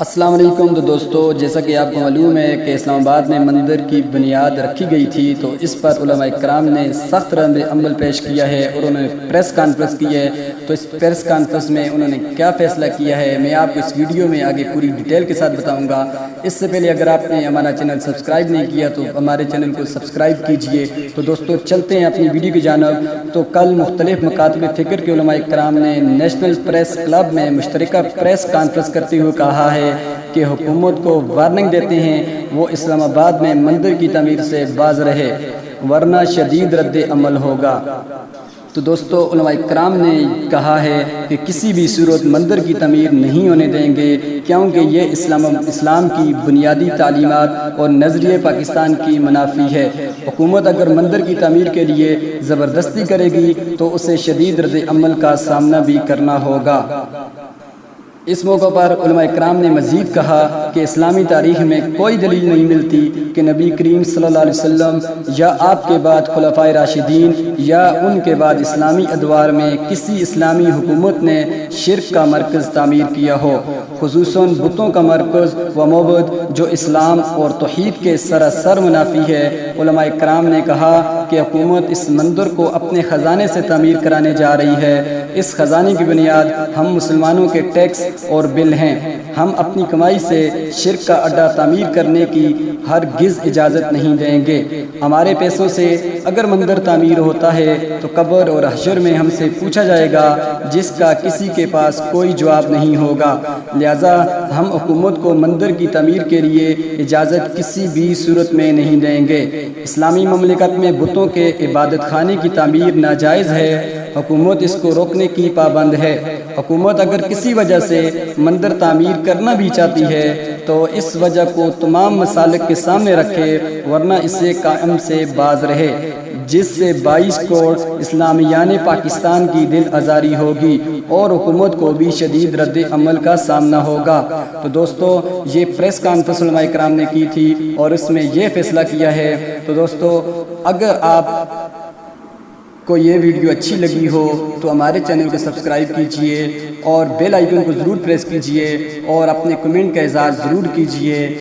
السلام علیکم۔ تو دوستو، جیسا کہ آپ کو معلوم ہے کہ اسلام آباد میں مندر کی بنیاد رکھی گئی تھی، تو اس پر علماء کرام نے سخت رد عمل پیش کیا ہے اور انہوں نے پریس کانفرنس کی ہے۔ تو اس پریس کانفرنس میں انہوں نے کیا فیصلہ کیا ہے، میں آپ کو اس ویڈیو میں آگے پوری ڈیٹیل کے ساتھ بتاؤں گا۔ اس سے پہلے اگر آپ نے ہمارا چینل سبسکرائب نہیں کیا تو ہمارے چینل کو سبسکرائب کیجئے۔ تو دوستو چلتے ہیں اپنی ویڈیو کی جانب۔ تو کل مختلف مکاتب فکر کے علماء کرام نے نیشنل پریس کلب میں مشترکہ پریس کانفرنس کرتے ہوئے کہا ہے کہ حکومت کو وارننگ دیتے ہیں وہ اسلام آباد میں مندر کی تعمیر سے باز رہے ورنہ شدید رد عمل ہوگا۔ تو دوستو، علماء کرام نے کہا ہے کہ کسی بھی صورت مندر کی تعمیر نہیں ہونے دیں گے، کیونکہ یہ اسلام کی بنیادی تعلیمات اور نظریہ پاکستان کی منافی ہے۔ حکومت اگر مندر کی تعمیر کے لیے زبردستی کرے گی تو اسے شدید رد عمل کا سامنا بھی کرنا ہوگا۔ اس موقع پر علماء کرام نے مزید کہا کہ اسلامی تاریخ میں کوئی دلیل نہیں ملتی کہ نبی کریم صلی اللہ علیہ وسلم یا آپ کے بعد خلفائے راشدین یا ان کے بعد اسلامی ادوار میں کسی اسلامی حکومت نے شرک کا مرکز تعمیر کیا ہو، خصوصاً بتوں کا مرکز و معبد، جو اسلام اور توحید کے سراسر منافی ہے۔ علماء کرام نے کہا کہ حکومت اس مندر کو اپنے خزانے سے تعمیر کرانے جا رہی ہے۔ اس خزانے کی بنیاد ہم مسلمانوں کے ٹیکس اور بل ہیں۔ ہم اپنی کمائی سے شرک کا اڈا تعمیر کرنے کی ہرگز اجازت نہیں دیں گے۔ ہمارے پیسوں سے اگر مندر تعمیر ہوتا ہے تو قبر اور حشر میں ہم سے پوچھا جائے گا، جس کا کسی کے پاس کوئی جواب نہیں ہوگا۔ لہذا ہم حکومت کو مندر کی تعمیر کے لیے اجازت کسی بھی صورت میں نہیں دیں گے۔ اسلامی مملکت میں بتوں کے عبادت خانے کی تعمیر ناجائز ہے، حکومت اس کو روکنے کی پابند ہے۔ حکومت اگر کسی وجہ سے مندر تعمیر کرنا بھی چاہتی ہے تو اس وجہ کو تمام مسالک کے سامنے رکھے ورنہ اسے قائم سے باز رہے، جس سے 22 کروڑ اسلامیان پاکستان کی دل آزاری ہوگی اور حکومت کو بھی شدید رد عمل کا سامنا ہوگا۔ تو دوستو، یہ پریس کانفرنس علماء کرام نے کی تھی اور اس میں یہ فیصلہ کیا ہے۔ تو دوستو، اگر آپ کو یہ ویڈیو اچھی لگی ہو تو ہمارے چینل کو سبسکرائب کیجئے اور بیل آئیکن کو ضرور پریس کیجئے اور اپنے کمنٹ کا اظہار ضرور کیجئے۔